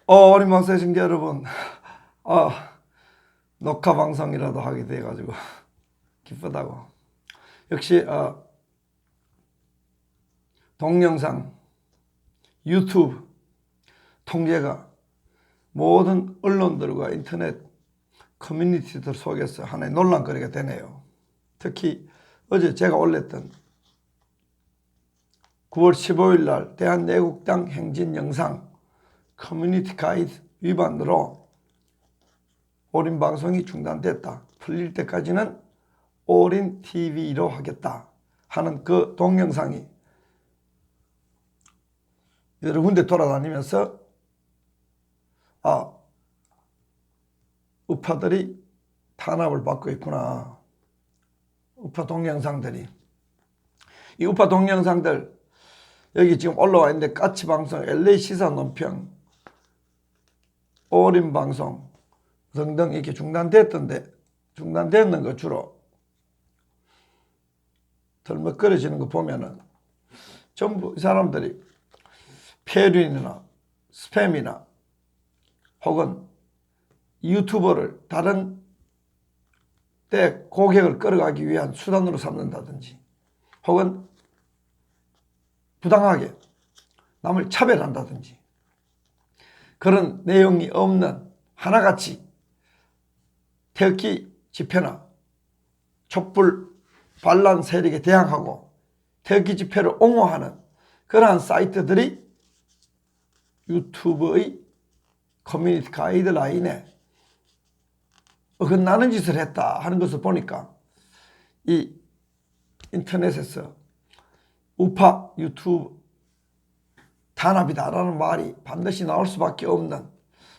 어린 방송 시청자 여러분, 녹화 방송이라도 하게 돼가지고 기쁘다고. 역시 동영상, 유튜브 통제가 모든 언론들과 인터넷 커뮤니티들 속에서 하나의 논란거리가 되네요. 특히 어제 제가 올렸던 9월 15일 날 대한애국당 행진 영상 커뮤니티 가이드 위반으로 올인 방송이 중단됐다. 풀릴 때까지는 올인 TV로 하겠다 하는 그 동영상이 여러 군데 돌아다니면서 우파들이 탄압을 받고 있구나. 우파 동영상들이. 이 우파 동영상들 여기 지금 올라와 있는데 까치방송, LA 시사 논평, 올인 방송 등등 이렇게 중단됐는 거 주로 덜먹거려지는 거 보면은 전부 이 사람들이 폐륜이나 스팸이나 혹은 유튜버를 다른 때 고객을 끌어가기 위한 수단으로 삼는다든지 혹은 부당하게 남을 차별한다든지 그런 내용이 없는 하나같이 태극기 집회나 촛불 반란 세력에 대항하고 태극기 집회를 옹호하는 그러한 사이트들이 유튜브의 커뮤니티 가이드라인에 어긋나는 짓을 했다 하는 것을 보니까 이 인터넷에서 우파 유튜브 탄압이다라는 말이 반드시 나올 수밖에 없는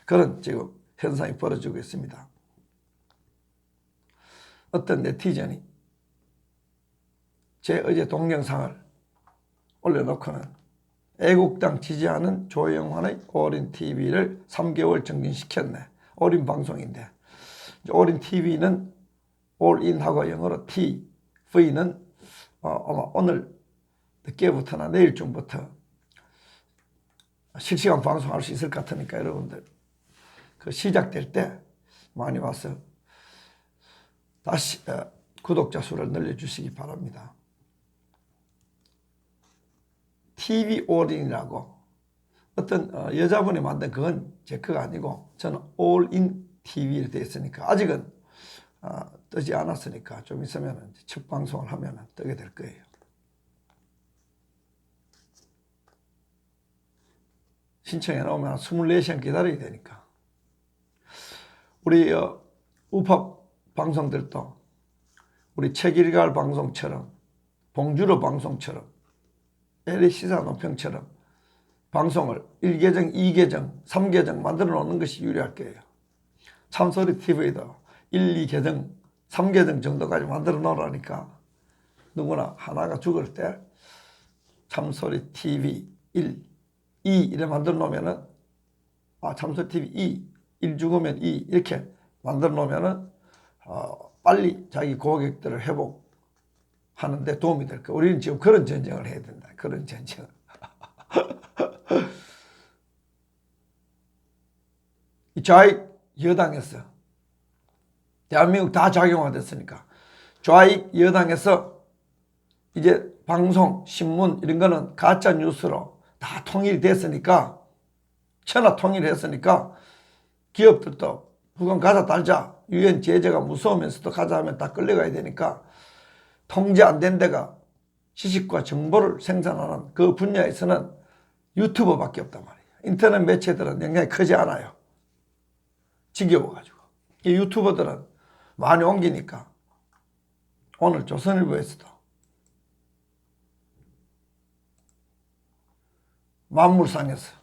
그런 지금 현상이 벌어지고 있습니다. 어떤 네티즌이 제 어제 동영상을 올려놓고는 애국당 지지하는 조영환의 올인 TV를 3개월 정진시켰네. 올인 방송인데 올인 TV는 올인하고 영어로 TV는 아마 오늘 늦게부터나 내일쯤부터 실시간 방송할 수 있을 것 같으니까 여러분들 그 시작될 때 많이 와서 다시 구독자 수를 늘려주시기 바랍니다. TV 올인이라고 어떤 여자분이 만든 그건 제 거가 아니고 저는 올인 TV로 되어 있으니까 아직은 뜨지 않았으니까 좀 있으면 첫 방송을 하면 뜨게 될 거예요. 신청해 놓으면 24시간 기다려야 되니까. 우리 우파 방송들도 우리 책일갈 방송처럼 봉주로 방송처럼 LA 시사 논평처럼 방송을 1계정, 2계정, 3계정 만들어 놓는 것이 유리할 거예요. 참소리 TV도 1, 2계정, 3계정 정도까지 만들어 놓으라니까 누구나 하나가 죽을 때 참소리 TV 1, 2 이렇게 만들어 놓으면은 참소리 TV 2, 1 죽으면 2 이렇게 만들어 놓으면은 빨리 자기 고객들을 회복하는 데 도움이 될 거예요. 우리는 지금 그런 전쟁을 해야 된다. 그런 전쟁. 이 좌익 여당에서 대한민국 다 작용화됐으니까 좌익 여당에서 이제 방송, 신문 이런 거는 가짜 뉴스로 다 통일됐으니까 천하 통일했으니까 기업들도 북한 가자 달자 유엔 제재가 무서우면서도 가자 하면 다 끌려가야 되니까 통제 안 된 데가 지식과 정보를 생산하는 그 분야에서는 유튜버밖에 없단 말이에요. 인터넷 매체들은 영향이 크지 않아요. 지겨워가지고. 이 유튜버들은 많이 옮기니까 오늘 조선일보에서도 만물상에서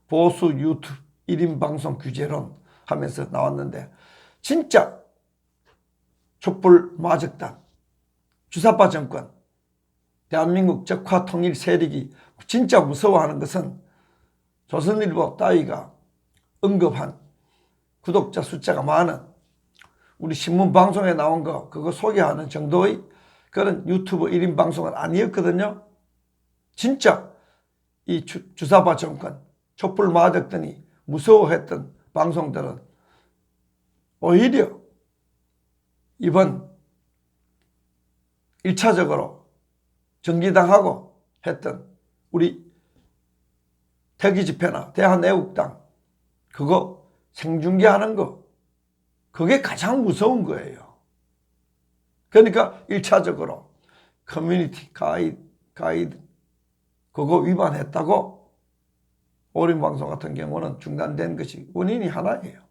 보수 유튜브 1인 방송 규제론 하면서 나왔는데 진짜 촛불 마적단, 주사파 정권, 대한민국 적화 통일 세력이 진짜 무서워하는 것은 조선일보 따위가 언급한 구독자 숫자가 많은 우리 신문 방송에 나온 거 그거 소개하는 정도의 그런 유튜브 1인 방송은 아니었거든요. 진짜 이 주사파 정권 촛불 마적단이 무서워했던 방송들은 오히려 이번 1차적으로 정지당하고 했던 우리 태기 집회나 대한애국당 그거 생중계하는 거 그게 가장 무서운 거예요. 그러니까 1차적으로 커뮤니티 가이드 그거 위반했다고 오린방송 같은 경우는 중단된 것이 원인이 하나예요.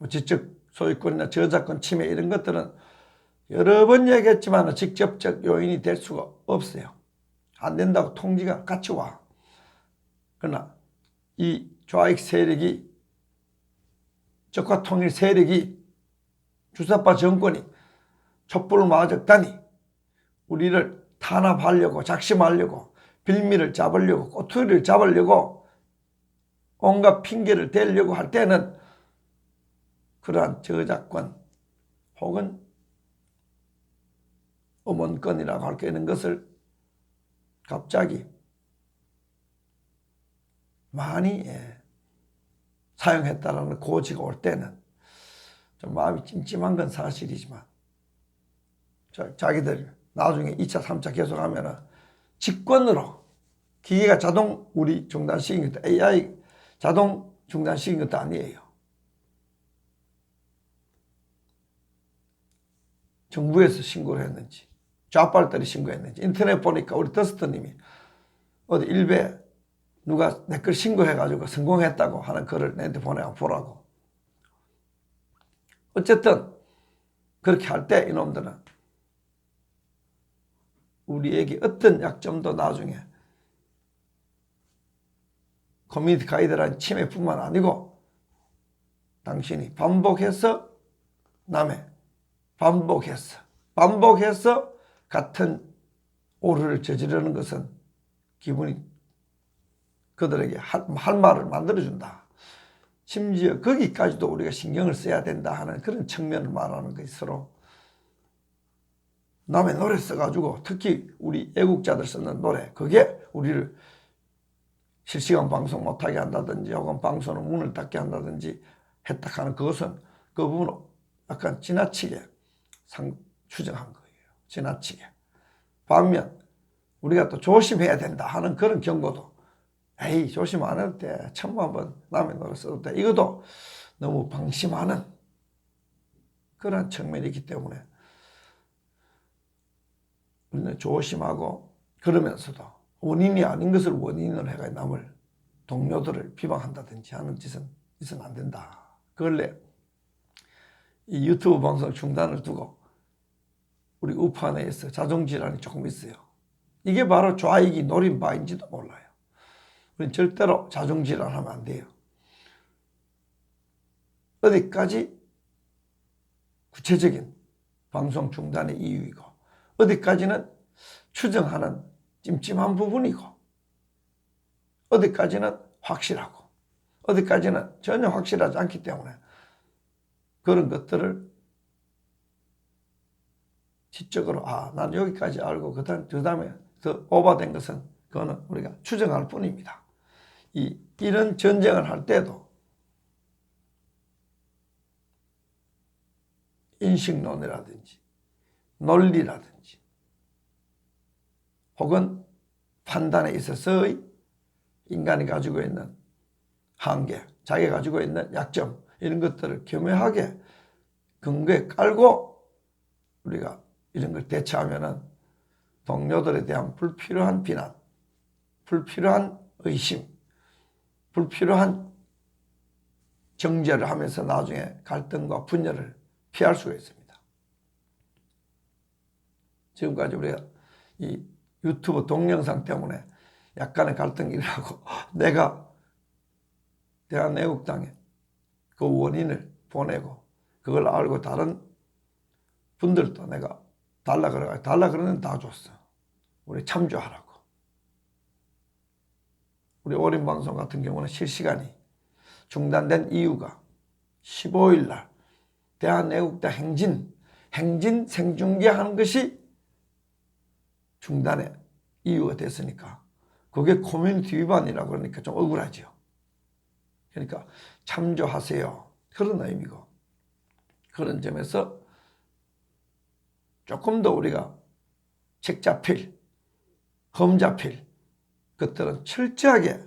지적 소유권이나 저작권 침해 이런 것들은 여러 번 얘기했지만 직접적 요인이 될 수가 없어요. 안 된다고 통지가 같이 와. 그러나 이 좌익 세력이 적화통일 세력이 주사파 정권이 촛불을 맞았다니 우리를 탄압하려고 작심하려고 빌미를 잡으려고 꼬투리를 잡으려고 온갖 핑계를 대려고 할 때는 그러한 저작권 혹은 음원권이라고 할 게 있는 것을 갑자기 많이 사용했다라는 고지가 올 때는 좀 마음이 찜찜한 건 사실이지만 자기들 나중에 2차, 3차 계속하면은 직권으로 기계가 자동 우리 중단시킨 것도 AI 자동 중단시킨 것도 아니에요. 정부에서 신고를 했는지 좌빨들이 신고했는지 인터넷 보니까 우리 더스트님이 어디 일베 누가 내 걸 신고해가지고 성공했다고 하는 글을 내한테 보라고. 어쨌든 그렇게 할 때 이놈들은 우리에게 어떤 약점도 나중에 커뮤니티 가이드라인 침해뿐만 아니고 당신이 반복해서 반복해서 같은 오류를 저지르는 것은 기분이 그들에게 할 말을 만들어준다. 심지어 거기까지도 우리가 신경을 써야 된다 하는 그런 측면을 말하는 것이 서로 남의 노래 써가지고 특히 우리 애국자들 쓰는 노래 그게 우리를 실시간 방송 못하게 한다든지 혹은 방송을 문을 닫게 한다든지 했다 하는 그것은 그 부분을 약간 지나치게 추정한 거예요. 지나치게. 반면 우리가 또 조심해야 된다 하는 그런 경고도 에이 조심 안 해도 돼. 1000만 번 남의 노래 써도 돼. 이것도 너무 방심하는 그런 측면이 있기 때문에 우리는 조심하고 그러면서도 원인이 아닌 것을 원인으로 해가 남을 동료들을 비방한다든지 하는 짓은 있으면 안 된다. 근래 이 유튜브 방송 중단을 두고 우리 우파 내에서 자존질환이 조금 있어요. 이게 바로 좌익이 노린 바인지도 몰라요. 우리는 절대로 자존질환하면 안 돼요. 어디까지 구체적인 방송 중단의 이유이고 어디까지는 추정하는 찜찜한 부분이고 어디까지는 확실하고 어디까지는 전혀 확실하지 않기 때문에 그런 것들을 지적으로 난 여기까지 알고 그 다음에 더 오버된 것은 그거는 우리가 추정할 뿐입니다. 이런 전쟁을 할 때도 인식론이라든지 논리라든지 혹은 판단에 있어서의 인간이 가지고 있는 한계, 자기가 가지고 있는 약점 이런 것들을 교묘하게 근거에 깔고 우리가 이런 걸 대처하면은 동료들에 대한 불필요한 비난, 불필요한 의심, 불필요한 정죄를 하면서 나중에 갈등과 분열을 피할 수가 있습니다. 지금까지 우리가 이 유튜브 동영상 때문에 약간의 갈등이 일어나고 내가 대한애국당에 그 원인을 보내고 그걸 알고 다른 분들도 내가 달라 그러는 다 줬어. 우리 참조하라고. 우리 오린방송 같은 경우는 실시간이 중단된 이유가 15일 날 대한애국당 행진 생중계하는 것이 중단의 이유가 됐으니까 그게 커뮤니티 위반이라고 그러니까 좀 억울하죠. 그러니까 참조하세요. 그런 의미고, 그런 점에서 조금 더 우리가 책잡힐, 험잡힐 것들은 철저하게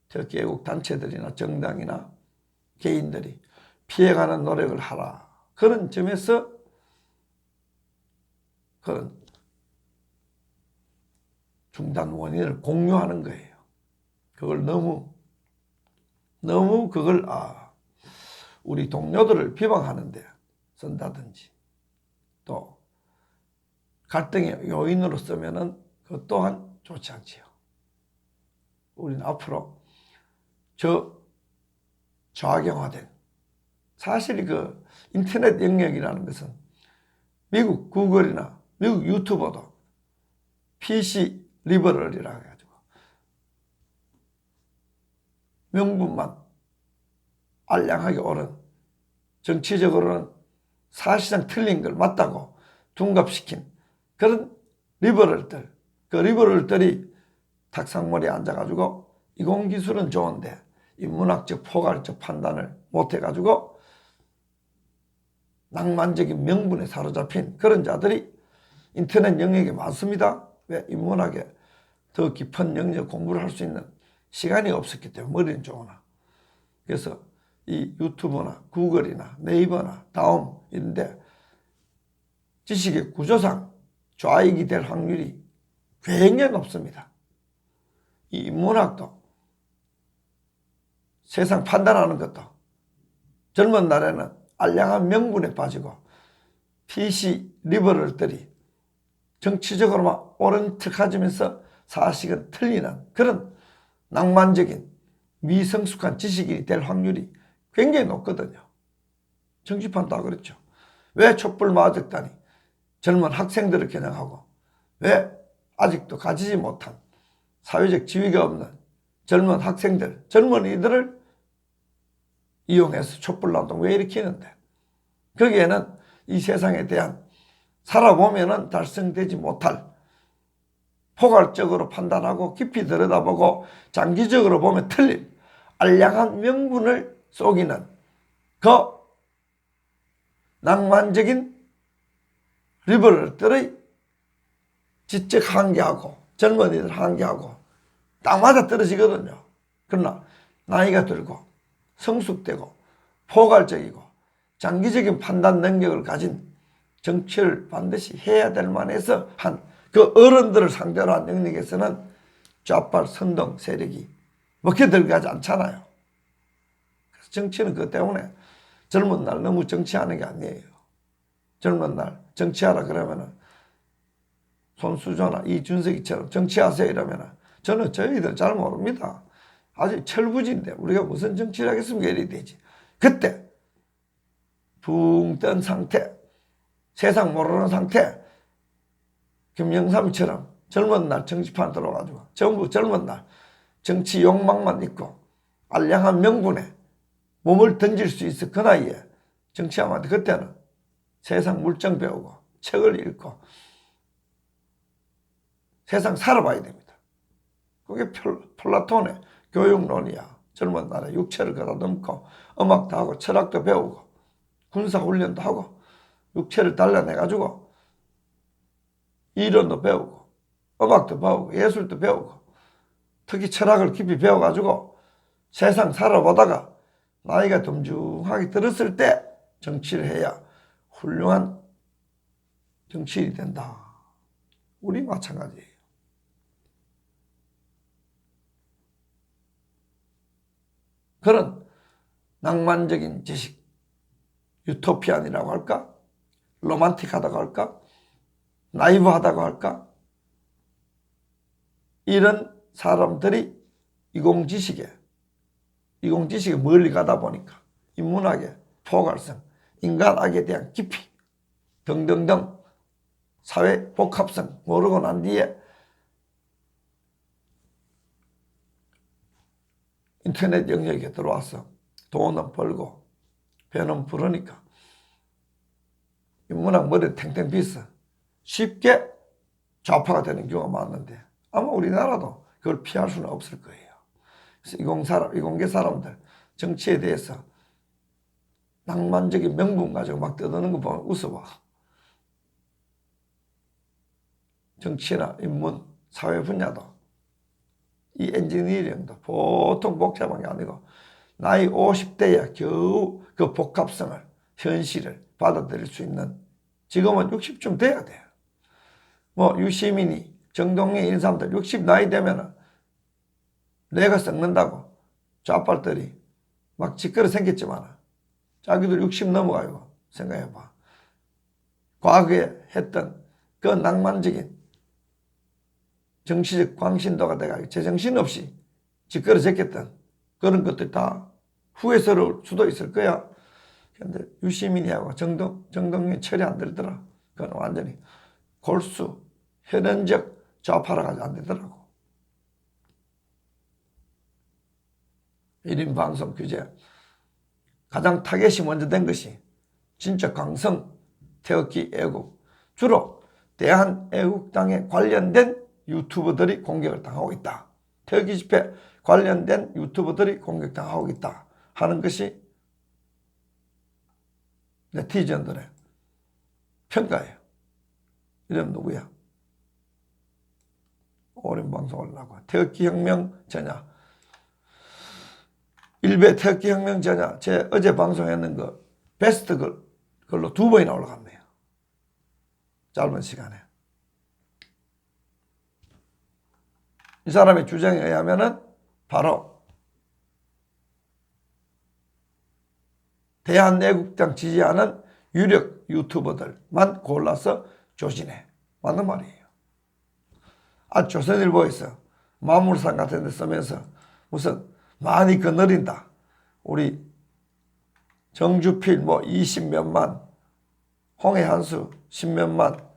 저 개국 단체들이나 정당이나 개인들이 피해가는 노력을 하라. 그런 점에서 그런 중단 원인을 공유하는 거예요. 그걸 너무 그걸 우리 동료들을 비방하는데 쓴다든지 또 갈등의 요인으로 쓰면은 그것 또한 좋지 않지요. 우리는 앞으로 저하경화된, 사실 그 인터넷 영역이라는 것은 미국 구글이나 미국 유튜버도 PC 리버럴이라 해가지고 명분만 알량하게 옳은, 정치적으로는 사실상 틀린 걸 맞다고 둔갑시킨 그런 리버럴들, 그 리버럴들이 탁상머리에 앉아가지고 이공기술은 좋은데 인문학적 포괄적 판단을 못해가지고 낭만적인 명분에 사로잡힌 그런 자들이 인터넷 영역에 많습니다. 왜? 인문학에 더 깊은 영역 공부를 할 수 있는 시간이 없었기 때문에, 머리는 좋으나. 그래서 이 유튜브나 구글이나 네이버나 다음 이런데 지식의 구조상 좌익이 될 확률이 굉장히 높습니다. 이 인문학도 세상 판단하는 것도 젊은 날에는 알량한 명분에 빠지고 PC 리버럴들이 정치적으로만 옳은 척 가지면서 사실은 틀리는 그런 낭만적인 미성숙한 지식인이 될 확률이 굉장히 높거든요. 정치판 다 그렇죠. 왜 촛불 마적단이 젊은 학생들을 겨냥하고, 왜 아직도 가지지 못한 사회적 지위가 없는 젊은 학생들, 젊은이들을 이용해서 촛불운동 왜 일으키는데, 거기에는 이 세상에 대한 살아보면은 달성되지 못할, 포괄적으로 판단하고 깊이 들여다보고 장기적으로 보면 틀릴 알량한 명분을 속이는 그 낭만적인 리버럴들의 지적 한계하고 젊은이들 한계하고 딱 맞아 떨어지거든요. 그러나 나이가 들고 성숙되고 포괄적이고 장기적인 판단 능력을 가진 정치를 반드시 해야 될 만해서 한 그 어른들을 상대로 한 영역에서는 좌빨 선동 세력이 먹혀 들어가지 않잖아요. 그래서 정치는 그것 때문에 젊은 날 너무 정치하는 게 아니에요. 젊은 날 정치하라 그러면은 손수조나 이준석이처럼 정치하세요 이러면은 저는 저희들 잘 모릅니다. 아직 철부지인데 우리가 무슨 정치를 하겠습니까? 이래 되지. 그때 붕 뜬 상태, 세상 모르는 상태, 김영삼처럼 젊은 날 정치판 들어가지고 전부 젊은 날 정치 욕망만 있고 알량한 명분에 몸을 던질 수 있어. 그 나이에 정치하면 그때는 세상 물정 배우고 책을 읽고 세상 살아봐야 됩니다. 그게 플라톤의 교육론이야. 젊은 날에 육체를 가다듬고 음악도 하고 철학도 배우고 군사훈련도 하고 육체를 단련해가지고 이론도 배우고 음악도 배우고 예술도 배우고 특히 철학을 깊이 배워가지고 세상 살아보다가 나이가 듬중하게 들었을 때 정치를 해야 훌륭한 정치인이 된다. 우리 마찬가지예요. 그런 낭만적인 지식, 유토피안이라고 할까? 로man틱하다고 할까? 나이브하다고 할까? 이런 사람들이 이공지식에 멀리 가다 보니까 인문학의 포괄성, 인간학에 대한 깊이 등등등 사회 복합성 모르고 난 뒤에 인터넷 영역에 들어와서 돈은 벌고 배는 부르니까 인문학 머리에 탱탱 비서 쉽게 좌파가 되는 경우가 많은데 아마 우리나라도 그걸 피할 수는 없을 거예요. 그래서 이공계 사람들 정치에 대해서 낭만적인 명분 가지고 막 떠드는 거 보면 웃어봐. 정치나 인문, 사회 분야도 이 엔지니어링도 보통 복잡한 게 아니고 나이 50대야 겨우 그 복합성을 현실을 받아들일 수 있는 지금은 60쯤 돼야 돼요. 뭐 유시민이 정동영 이런 사람들 60 나이 되면은 뇌가 썩는다고 좌빨들이 막 짓거려 생겼지만 자기들 60 넘어가요. 생각해봐. 과거에 했던 그 낭만적인 정치적 광신도가 돼가 제정신없이 짓거려 제꼈던 그런 것들 다 후회스러울 수도 있을 거야. 근데 유시민이하고 정동영 철이 안 들더라. 그건 완전히 골수, 현현적 좌파라가 안 되더라고. 1인 방송 규제. 가장 타겟이 먼저 된 것이 진짜 강성 태극기 애국. 주로 대한애국당에 관련된 유튜버들이 공격을 당하고 있다. 태극기 집회 관련된 유튜버들이 공격당하고 있다 하는 것이 네티즌들의 평가예요. 이름 누구야? 오랜 방송을 하고 태극기 혁명 전야 일베 태극기 혁명 전야 제 어제 방송했는 거 베스트 걸로 2번이나 올라갔네요. 짧은 시간에. 이 사람의 주장에 의하면은 바로 대한애국당 지지하는 유력 유튜버들만 골라서 조진해. 맞는 말이에요. 조선일보에서 마물상 같은 데 쓰면서 무슨 많이 거느린다. 우리 정주필 뭐 20몇만, 홍해한수 10몇만,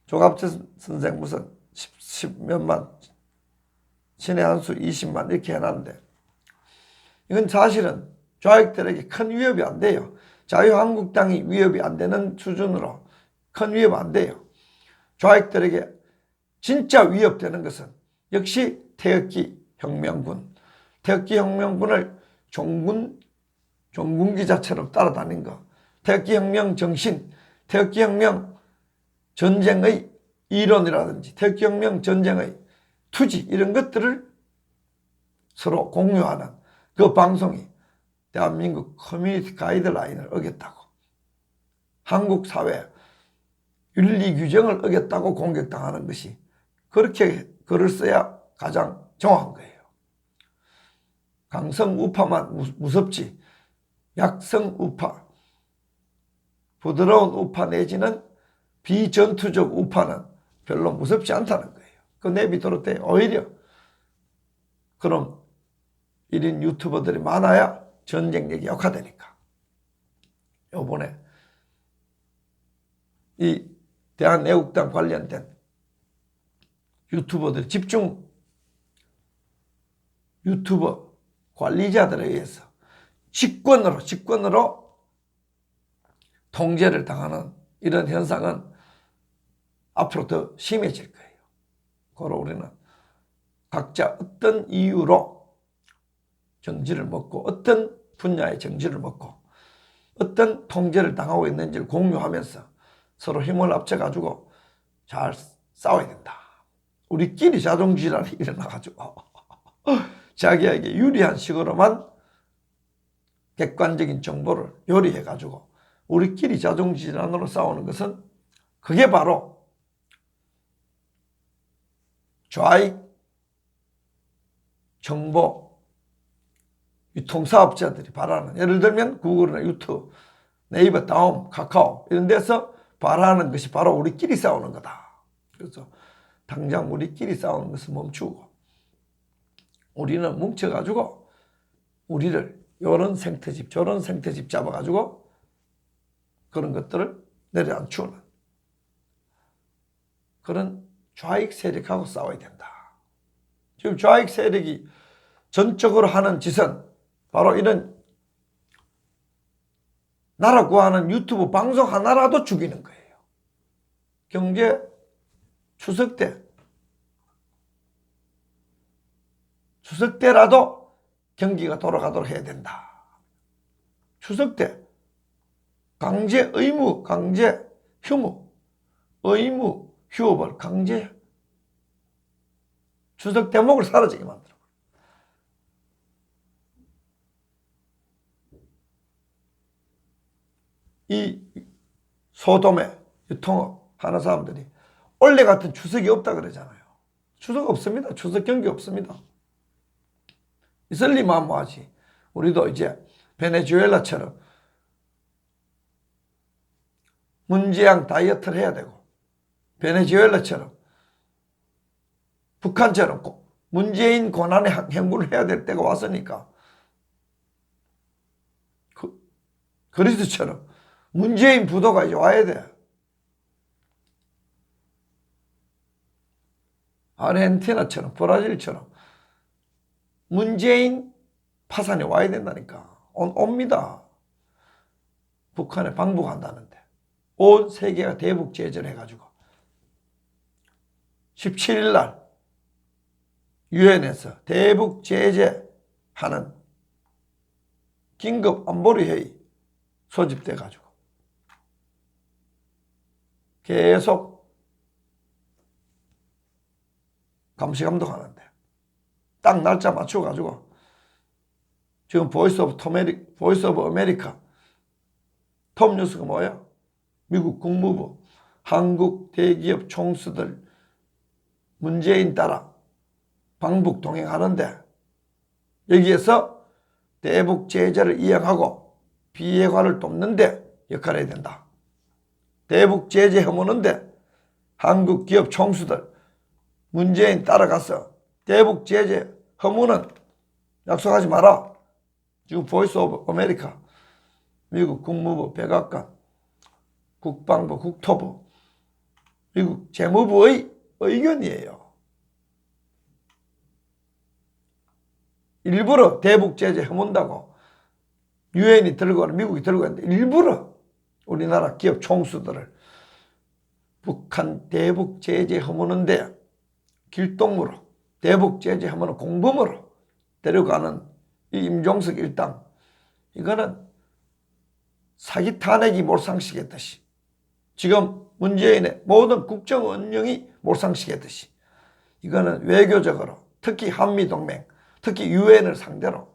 조갑재 선생 무슨 10몇만, 신해한수 20만 이렇게 해놨는데 이건 사실은 좌익들에게 큰 위협이 안 돼요. 자유한국당이 위협이 안 되는 수준으로 큰 위협 안 돼요. 좌익들에게 진짜 위협되는 것은 역시 태극기 혁명군. 태극기 혁명군을 종군기자처럼 따라다닌 거. 태극기 혁명 정신, 태극기 혁명 전쟁의 이론이라든지 태극기 혁명 전쟁의 투지 이런 것들을 서로 공유하는 그 방송이 대한민국 커뮤니티 가이드라인을 어겼다고. 한국 사회 윤리 규정을 어겼다고 공격당하는 것이 그렇게 글을 써야 가장 정확한 거예요. 강성 우파만 무섭지 약성 우파, 부드러운 우파 내지는 비전투적 우파는 별로 무섭지 않다는 거예요. 그 내비도록 돼. 오히려 그럼 1인 유튜버들이 많아야 전쟁력이 약화되니까. 요번에 이 대한애국당 관련된 유튜버들 집중 유튜버 관리자들에 의해서 직권으로 통제를 당하는 이런 현상은 앞으로 더 심해질 거예요. 그러므로 우리는 각자 어떤 이유로 정지를 먹고 어떤 분야의 정지를 먹고 어떤 통제를 당하고 있는지를 공유하면서 서로 힘을 합쳐가지고 잘 싸워야 된다. 우리끼리 자존질환이 일어나가지고 자기에게 유리한 식으로만 객관적인 정보를 요리해가지고 우리끼리 자존질환으로 싸우는 것은 그게 바로 좌익 정보 유통사업자들이 바라는, 예를 들면 구글이나 유튜브, 네이버, 다음, 카카오 이런 데서 바라는 것이 바로 우리끼리 싸우는 거다. 그래서 당장 우리끼리 싸우는 것을 멈추고 우리는 뭉쳐가지고 우리를 요런 생태집 저런 생태집 잡아가지고 그런 것들을 내려앉추는 그런 좌익 세력하고 싸워야 된다. 지금 좌익 세력이 전적으로 하는 짓은 바로 이런 나라 구하는 유튜브 방송 하나라도 죽이는 거예요. 경제 추석 때 추석 때라도 경기가 돌아가도록 해야 된다. 추석 때 강제 의무, 강제 휴무, 의무 휴업을 강제 추석 대목을 사라지게 만들어. 이 소도매, 유통업 하는 사람들이 원래 같은 추석이 없다 그러잖아요. 추석 없습니다. 추석 경기 없습니다. 있을리만 뭐하지. 우리도 이제 베네수엘라처럼 문재양 다이어트를 해야 되고, 베네수엘라처럼 북한처럼 문재인 고난의 행군을 해야 될 때가 왔으니까, 그리스처럼 문재인 부도가 이제 와야 돼. 아르헨티나처럼, 브라질처럼 문재인 파산이 와야 된다니까. 옵니다. 북한에 방북한다는데 온 세계가 대북 제재를 해가지고 17일 날 유엔에서 대북 제재하는 긴급 안보리 회의 소집돼 가지고 계속 감시 감독하는데 딱 날짜 맞춰 가지고 지금 보이스 오브 아메리카 톱 뉴스가 뭐야? 미국 국무부 한국 대기업 총수들 문재인 따라 방북 동행하는데 여기에서 대북 제재를 이행하고 비핵화를 돕는데 역할을 해야 된다. 대북 제재 허무는데 한국 기업 총수들 문재인 따라가서 대북 제재 허무는 약속하지 마라. 지금 보이스 오브 아메리카 미국 국무부 백악관 국방부 국토부 미국 재무부의 의견이에요. 일부러 대북 제재 허문다고 유엔이 들고 가는 미국이 들고 가는데 일부러 우리나라 기업 총수들을 북한 대북 제재 허무는데 길동무로 대북 제재 허무는 공범으로 데려가는 이 임종석 일당, 이거는 사기 탄핵이 몰상식했듯이 지금 문재인의 모든 국정 운영이 몰상식했듯이 이거는 외교적으로 특히 한미동맹 특히 유엔을 상대로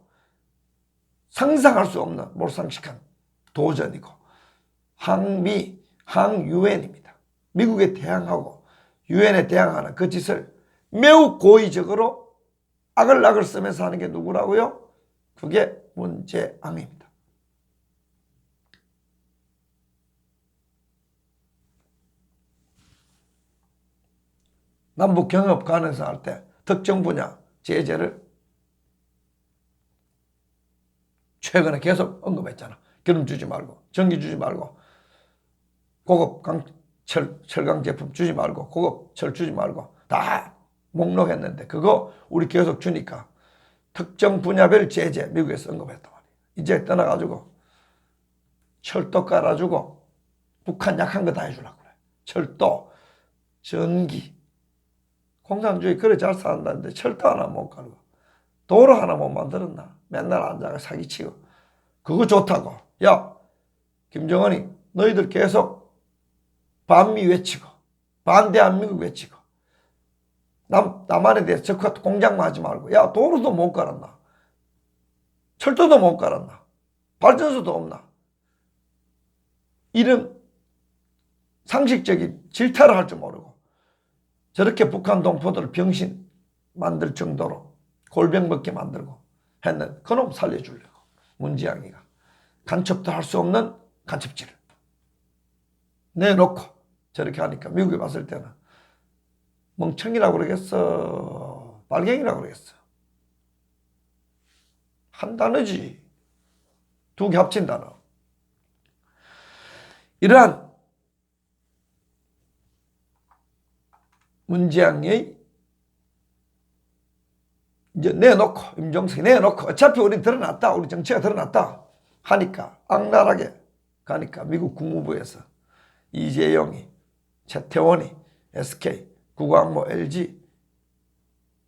상상할 수 없는 몰상식한 도전이고 항미, 항유엔입니다. 미국에 대항하고 유엔에 대항하는 그 짓을 매우 고의적으로 악을 쓰면서 하는 게 누구라고요? 그게 문재앙입니다. 남북 경협 가능성 할 때 특정 분야 제재를 최근에 계속 언급했잖아. 기름 주지 말고 전기 주지 말고 고급 철강 제품 주지 말고 고급 철 주지 말고 다 목록했는데 그거 우리 계속 주니까 특정 분야별 제재 미국에서 언급했단 말이에요. 이제 떠나가지고 철도 깔아주고 북한 약한 거 다 해주려고 그래. 철도, 전기. 공산주의 그래 잘 산다는데 철도 하나 못 깔고 도로 하나 못 만들었나? 맨날 앉아가 사기치고 그거 좋다고. 야 김정은이 너희들 계속 반미 외치고 반대한민국 외치고 남한에 대해서 적화 공작만 하지 말고 야 도로도 못 깔았나? 철도도 못 깔았나? 발전소도 없나? 이런 상식적인 질타를 할 줄 모르고 저렇게 북한 동포들을 병신 만들 정도로 골병 먹게 만들고 했는 그놈 살려주려고 문재양이가 간첩도 할 수 없는 간첩질을 내놓고 저렇게 하니까 미국에 봤을 때는 멍청이라고 그러겠어? 빨갱이라고 그러겠어? 한 단어지. 두 개 합친 단어. 이러한 문재양이 이제 내놓고 임종석이 내놓고 어차피 우리 드러났다. 우리 정치가 드러났다 하니까 악랄하게 가니까 미국 국무부에서 이재용이 최태원이 SK 국왕모 LG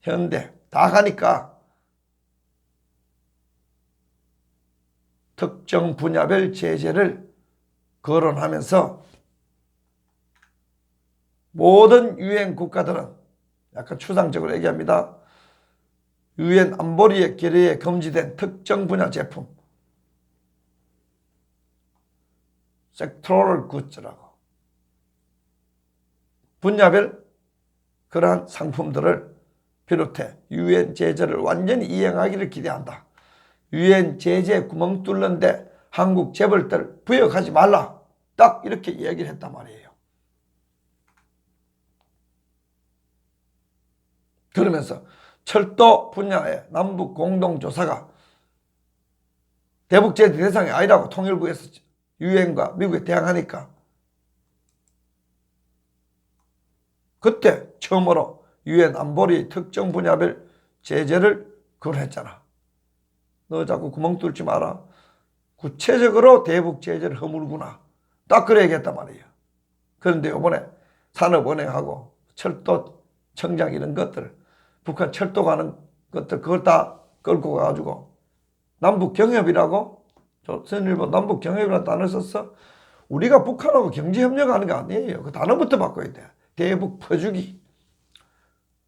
현대 다 가니까 특정 분야별 제재를 거론하면서 모든 유엔 국가들은 약간 추상적으로 얘기합니다. 유엔 안보리의 결의에 금지된 특정 분야 제품 섹토럴 굿즈라고 분야별 그러한 상품들을 비롯해 유엔 제재를 완전히 이행하기를 기대한다. 유엔 제재 구멍 뚫는데 한국 재벌들 부역하지 말라. 딱 이렇게 얘기를 했단 말이에요. 그러면서 철도 분야의 남북 공동조사가 대북제재 대상이 아니라고 통일부에서 유엔과 미국에 대항하니까 그때 처음으로 유엔 안보리 특정 분야별 제재를 거론했잖아. 너 자꾸 구멍 뚫지 마라. 구체적으로 대북 제재를 허물구나. 딱 그래 얘기했단 말이에요. 그런데 이번에 산업은행하고 철도청장 이런 것들 북한 철도 가는 것들 그걸 다 끌고 가가지고 남북경협이라고 조선일보 남북경협이라는 단어를 썼어. 우리가 북한하고 경제협력하는 거 아니에요. 그 단어부터 바꿔야 돼. 대북 퍼주기,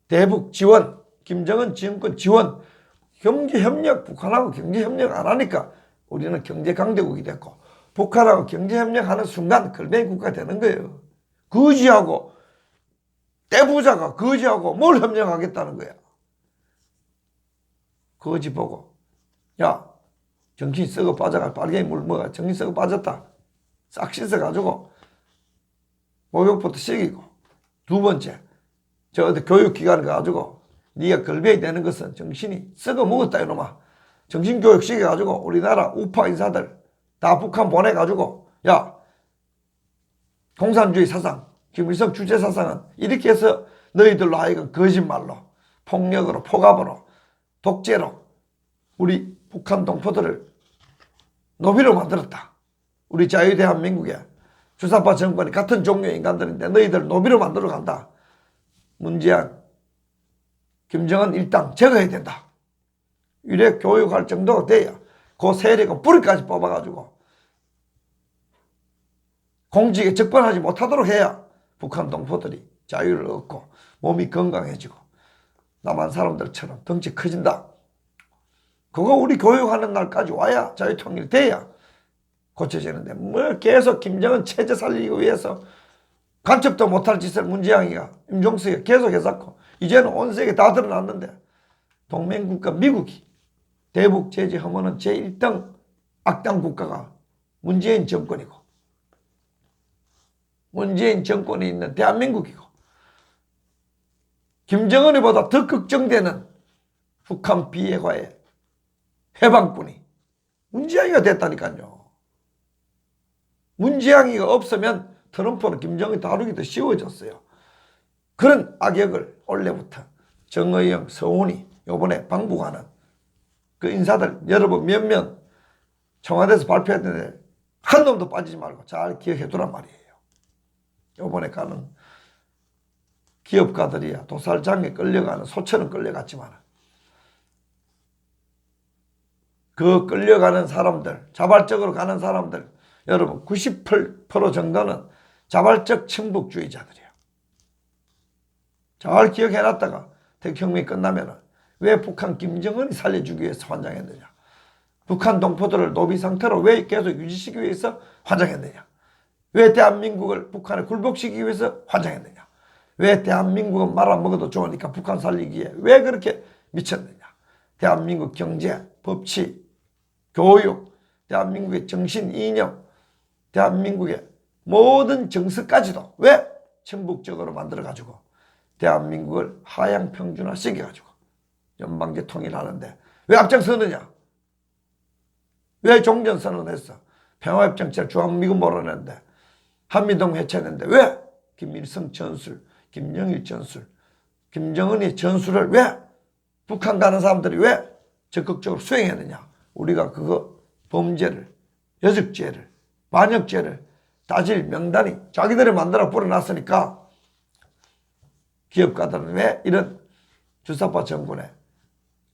대북 지원, 김정은 지원권 지원, 경제협력, 북한하고 경제협력 안 하니까 우리는 경제강대국이 됐고 북한하고 경제협력하는 순간 걸뱅이 국가 되는 거예요. 거지하고 떼부자가 거지하고 뭘 협력하겠다는 거야. 거지 보고 야 정신 썩어 빠져가 빨갱이 물 먹어 정신 썩어 빠졌다. 싹 씻어가지고 목욕부터 시키고 두 번째 저 어디 교육기관 가가지고 네가 걸뱅이 되는 것은 정신이 썩어 먹었다 이놈아. 정신교육 시켜가지고 우리나라 우파 인사들 다 북한 보내가지고 야 공산주의 사상 김일성 주체 사상은 이렇게 해서 너희들로 하여금 거짓말로 폭력으로 폭압으로 독재로 우리 북한 동포들을 노비로 만들었다. 우리 자유대한민국에 주사파 정권이 같은 종류의 인간들인데 너희들 노비로 만들어 간다. 문재인 김정은 일당 제거해야 된다. 이래 교육할 정도가 돼야 그 세력은 뿌리까지 뽑아가지고 공직에 접근하지 못하도록 해야 북한 동포들이 자유를 얻고 몸이 건강해지고 남한 사람들처럼 덩치 커진다. 그거 우리 교육하는 날까지 와야 자유통일이 돼야 고쳐지는데 뭐 계속 김정은 체제 살리기 위해서 간첩도 못할 짓을 문재양이가 임종석이가 계속 해왔고 이제는 온 세계 다 드러났는데 동맹국가 미국이 대북 제재 허물은 제1등 악당 국가가 문재인 정권이고 문재인 정권이 있는 대한민국이고 김정은이보다 더 걱정되는 북한 비핵화의 해방꾼이 문재양이가 됐다니까요. 문재양이가 없으면 트럼프는 김정은 다루기도 쉬워졌어요. 그런 악역을 올해부터 정의영, 서훈이 요번에 방북하는 그 인사들 여러분 몇몇 청와대에서 발표했는데 한 놈도 빠지지 말고 잘 기억해 두란 말이에요. 요번에 가는 기업가들이야 도살장에 끌려가는 소처럼 끌려갔지만 그 끌려가는 사람들 자발적으로 가는 사람들 여러분 98% 정도는 자발적 친북주의자들이에요. 잘 기억해놨다가 대혁명이 끝나면 왜 북한 김정은이 살려주기 위해서 환장했느냐. 북한 동포들을 노비 상태로 왜 계속 유지시키기 위해서 환장했느냐. 왜 대한민국을 북한에 굴복시키기 위해서 환장했느냐. 왜 대한민국은 말 안 먹어도 좋으니까 북한 살리기에 왜 그렇게 미쳤느냐. 대한민국 경제, 법치, 교육, 대한민국의 정신 이념, 대한민국의 모든 정서까지도 왜 친북적으로 만들어가지고 대한민국을 하향 평준화 시켜가지고 연방제 통일하는데 왜 앞장서느냐. 왜 종전선언했어. 평화협정체를 주한미군 몰아냈는데 한미동 해체했는데 왜 김일성 전술, 김영일 전술, 김정은의 전술을 왜 북한 가는 사람들이 왜 적극적으로 수행했느냐. 우리가 그거 범죄를 여적죄를 반역죄를 따질 명단이 자기들이 만들어 뿌려놨으니까 기업가들은 왜 이런 주사파 정권에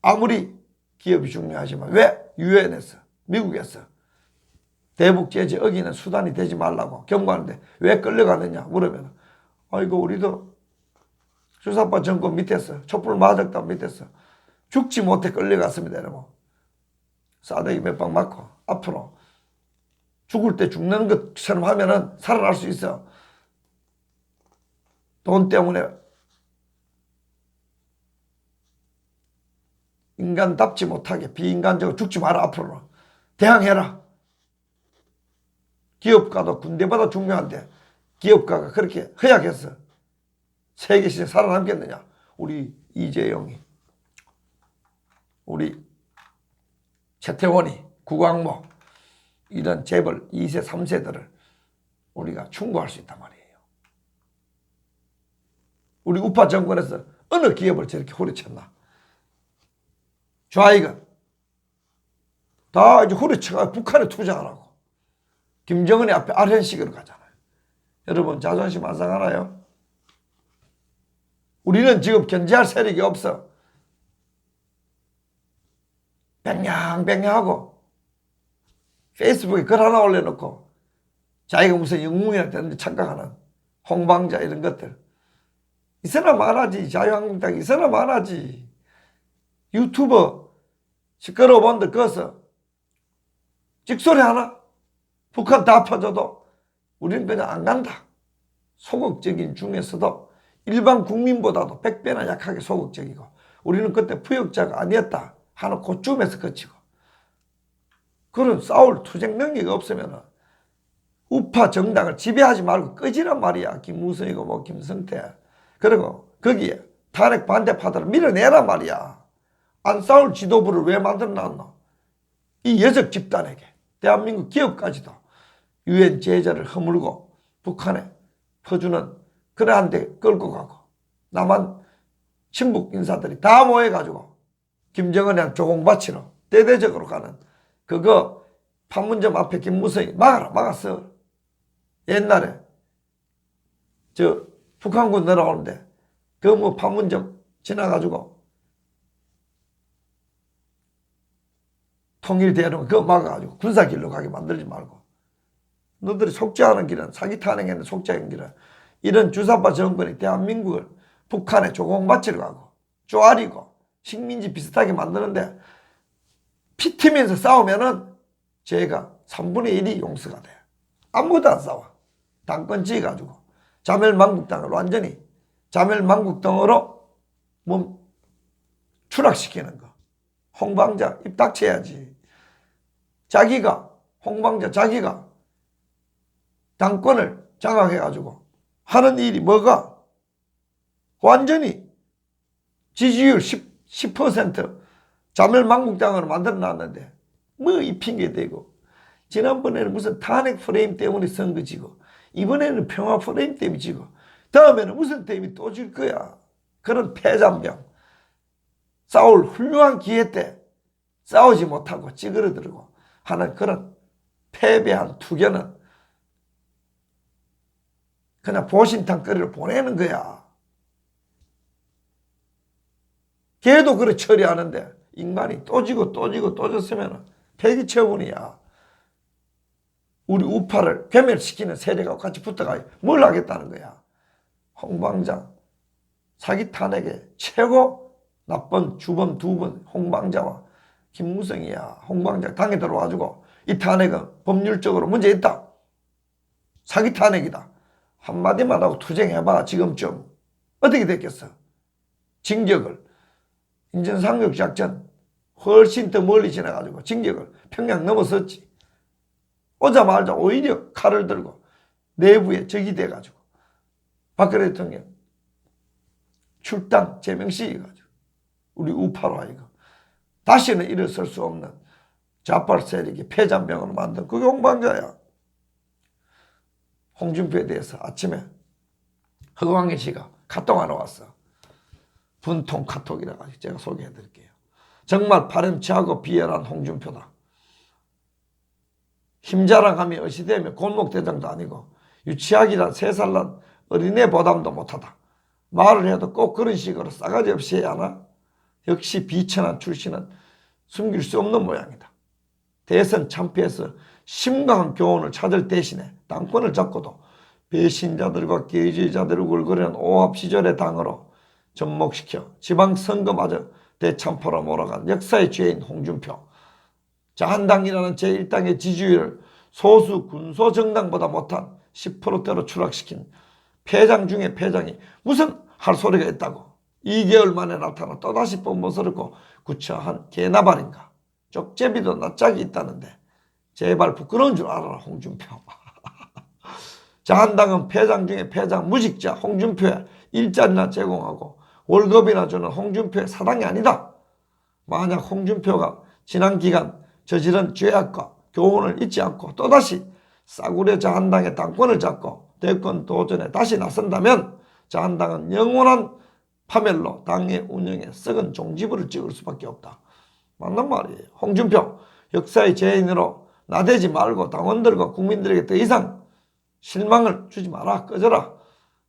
아무리 기업이 중요하지만 왜 유엔에서 미국에서 대북제재 어기는 수단이 되지 말라고 경고하는데 왜 끌려가느냐 물으면 아이고 우리도 주사파 정권 밑에서 촛불 맞았다 밑에서 죽지 못해 끌려갔습니다. 여러분. 싸대기 몇 방 맞고 앞으로 죽을 때 죽는 것처럼 하면은 살아날 수 있어. 돈 때문에 인간답지 못하게 비인간적으로 죽지 마라. 앞으로는 대항해라. 기업가도 군대보다 중요한데 기업가가 그렇게 허약해서 세계시대에 살아남겠느냐. 우리 이재용이, 우리 최태원이, 구광모 이런 재벌 2세 3세들을 우리가 충고할 수 있단 말이에요. 우리 우파 정권에서 어느 기업을 저렇게 후려쳤나. 좌익은 다 이제 후려쳐가 북한에 투자하라고. 김정은이 앞에 아현식으로 가잖아요. 여러분 자존심 안 상하나요? 우리는 지금 견제할 세력이 없어. 뱅냥뱅냥하고 페이스북에 글 하나 올려놓고 자기가 무슨 영웅이라 되는데 착각하는 홍방자 이런 것들 있어나 말하지. 자유한국당 있어나 말하지. 유튜버 시끄러워 본들 거서 찍소리 하나? 북한 다 퍼져도 우리는 그냥 안 간다. 소극적인 중에서도 일반 국민보다도 100배나 약하게 소극적이고 우리는 그때 부역자가 아니었다 하는 고쯤에서 그치고 그런 싸울 투쟁 능력이 없으면 우파 정당을 지배하지 말고 끄지란 말이야. 김무성이고 뭐 김성태. 그리고 거기에 탄핵 반대파들을 밀어내란 말이야. 안 싸울 지도부를 왜 만들어 놨노? 이 여적 집단에게 대한민국 기업까지도 유엔 제재를 허물고 북한에 퍼주는 그러한 데 끌고 가고 남한 친북 인사들이 다 모여가지고 김정은이랑 조공바치러 대대적으로 가는 그거 판문점 앞에 김무성이 막았어. 옛날에 저 북한군 내려오는데 그 뭐 판문점 지나가지고 통일대로 그거 막아가지고 군사길로 가게 만들지 말고 너들이 속죄하는 길은 사기 탄핵에는 속죄하는 길은 이런 주사파 정권이 대한민국을 북한에 조공바치러 가고 쪼아리고 식민지 비슷하게 만드는데 피 튀면서 싸우면은 제가 3분의 1이 용서가 돼. 아무것도 안 싸워. 당권 지어가지고 자멸망국당을 완전히 자멸망국당으로 몸 추락시키는 거. 홍방자 입 닥쳐야지. 홍방자 자기가 당권을 장악해가지고 하는 일이 뭐가 완전히 지지율 10% 자멸망국당으로 만들어놨는데 뭐 이 핑계 대고 지난번에는 무슨 탄핵 프레임 때문에 선거 지고 이번에는 평화 프레임 때문에 지고 다음에는 무슨 때문에 또 질 거야. 그런 패잔병. 싸울 훌륭한 기회 때 싸우지 못하고 찌그러들고 하는 그런 패배한 투견은 그냥 보신탕거리를 보내는 거야. 걔도 그래 처리하는데 인간이 또 지고 또 지고 또 졌으면 폐기 처분이야. 우리 우파를 괴멸시키는 세력하고 같이 붙어가 뭘 하겠다는 거야. 홍방자 사기 탄핵에 최고 나쁜 주범 두 분 홍방자와 김무성이야. 홍방자 당에 들어와가지고 이 탄핵은 법률적으로 문제 있다. 사기 탄핵이다. 한마디만 하고 투쟁해봐. 지금쯤 어떻게 됐겠어. 징격을 인천상륙작전 훨씬 더 멀리 지나가지고 징격을 평양 넘어섰지. 오자마자 오히려 칼을 들고 내부에 적이 돼가지고 박근혜 대통령 출당 제명시켜가지고 우리 우파로 하여금 다시는 일어설 수 없는 좌빨 세력이 폐잔병으로 만든 그게 홍방자야. 홍준표에 대해서 아침에 허광희 씨가 카톡 하나 왔어. 분통 카톡이라 가지고 제가 소개해 드릴게요. 정말 파렴치하고 비열한 홍준표다. 힘자랑하며 어시되며 골목대장도 아니고 유치하기란 3살 난 어린애 보담도 못하다. 말을 해도 꼭 그런 식으로 싸가지 없이 해야 하나? 역시 비천한 출신은 숨길 수 없는 모양이다. 대선 참패해서 심각한 교훈을 찾을 대신에 당권을 잡고도 배신자들과 개의주의자들을 울거리는 오합 시절의 당으로 접목시켜 지방선거마저 대참포로 몰아간 역사의 죄인 홍준표. 자한당이라는 제1당의 지지율을 소수 군소정당보다 못한 10%대로 추락시킨 패장 중에 패장이 무슨 할 소리가 있다고 2개월 만에 나타나 또다시 뻔뻔스럽고 구차한 개나발인가. 쪽제비도 낯짝이 있다는데 제발 부끄러운 줄 알아라 홍준표. 자한당은 패장 중에 패장 무직자 홍준표에 일자리나 제공하고 월급이나 주는 홍준표의 사당이 아니다. 만약 홍준표가 지난 기간 저지른 죄악과 교훈을 잊지 않고 또다시 싸구려 자한당의 당권을 잡고 대권 도전에 다시 나선다면 자한당은 영원한 파멸로 당의 운영에 썩은 종지부를 찍을 수밖에 없다. 맞는 말이에요. 홍준표 역사의 죄인으로 나대지 말고 당원들과 국민들에게 더 이상 실망을 주지 마라. 꺼져라.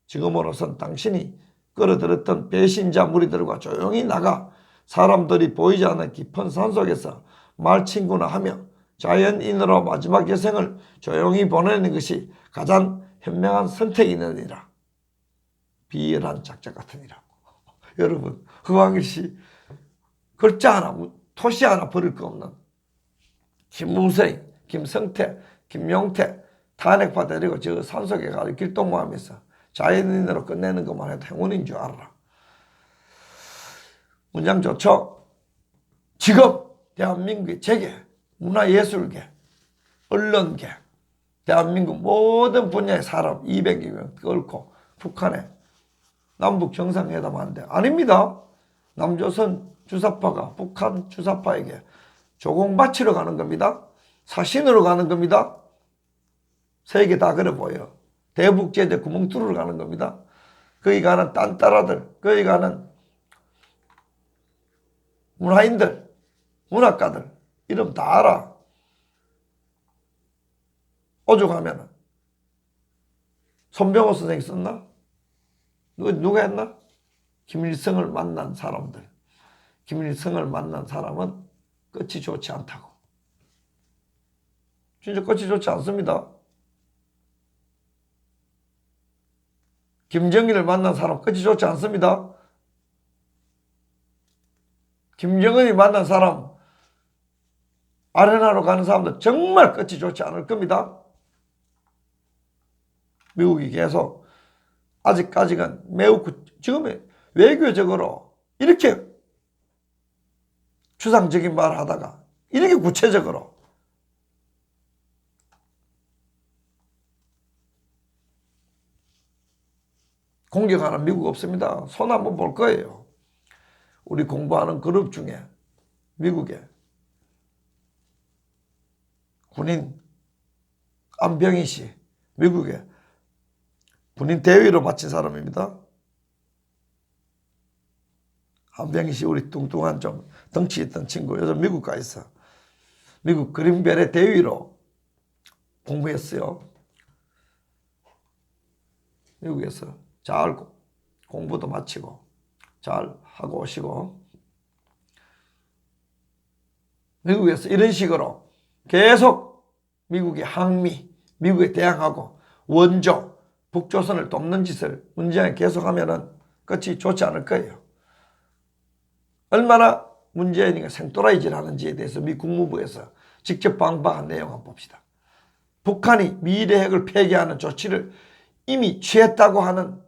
지금으로선 당신이 끌어들였던 배신자 무리들과 조용히 나가 사람들이 보이지 않는 깊은 산속에서 말친구나 하며 자연인으로 마지막 여생을 조용히 보내는 것이 가장 현명한 선택이니라. 비열한 작작 같으니라고. 여러분, 허광일 씨 글자 하나, 토시 하나 버릴 거 없는 김무성, 김성태, 김용태 탄핵받아들이고 저 산속에 가서 길동무하면서 자연인으로 끝내는 것만 해도 행운인 줄 알아라. 문장 좋죠? 지금 대한민국의 재계, 문화예술계, 언론계, 대한민국 모든 분야의 사람 200여 명 끓고 북한에 남북 정상회담 하는데 아닙니다. 남조선 주사파가 북한 주사파에게 조공 바치러 가는 겁니다. 사신으로 가는 겁니다. 세계 다 그래 보여. 대북제재 구멍 뚫으러 가는 겁니다. 거기 가는 딴따라들, 거기 가는 문화인들, 문학가들 이름 다 알아. 오죽하면은 손병호 선생이 썼나? 누가 했나? 김일성을 만난 사람들. 김일성을 만난 사람은 끝이 좋지 않다고. 진짜 끝이 좋지 않습니다. 김정일을 만난 사람 끝이 좋지 않습니다. 김정은이 만난 사람 아레나로 가는 사람도 정말 끝이 좋지 않을 겁니다. 미국이 계속 아직까지는 매우 지금 외교적으로 이렇게 추상적인 말을 하다가 이렇게 구체적으로 공격하는 미국 없습니다. 손 한번 볼 거예요. 우리 공부하는 그룹 중에 미국에 군인 안병희 씨, 미국에 군인 대위로 마친 사람입니다. 안병희 씨 우리 뚱뚱한 좀 덩치 있던 친구 요즘 미국 가 있어. 미국 그린벨의 대위로 공부했어요. 미국에서 잘 공부도 마치고 잘 하고 오시고 미국에서 이런 식으로 계속 미국의 항미, 미국에 대항하고 원조, 북조선을 돕는 짓을 문재인이 계속하면은 끝이 좋지 않을 거예요. 얼마나 문재인이가 생또라이질 하는지에 대해서 미 국무부에서 직접 방박한 내용 한번 봅시다. 북한이 미래 핵을 폐기하는 조치를 이미 취했다고 하는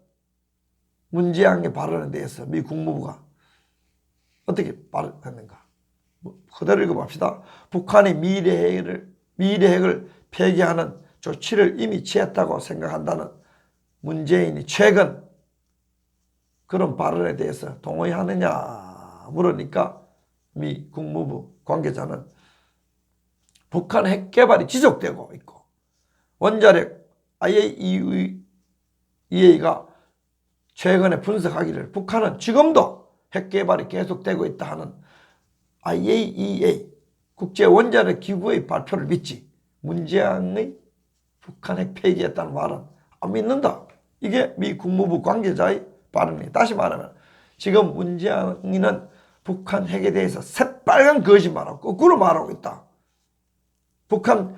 문재인의 발언에 대해서 미 국무부가 어떻게 발언했는가? 그대로 읽어봅시다. 북한이 미래 핵을 폐기하는 조치를 이미 취했다고 생각한다는 문재인이 최근 그런 발언에 대해서 동의하느냐 물으니까 미 국무부 관계자는 북한 핵 개발이 지속되고 있고 원자력 IAEA가 최근에 분석하기를 북한은 지금도 핵 개발이 계속되고 있다 하는 IAEA 국제원자력 기구의 발표를 믿지 문재인의 북한 핵 폐기했다는 말은 안 믿는다. 이게 미 국무부 관계자의 발언이에요. 다시 말하면 지금 문재인은 북한 핵에 대해서 새빨간 거짓말하고 거꾸로 말하고 있다. 북한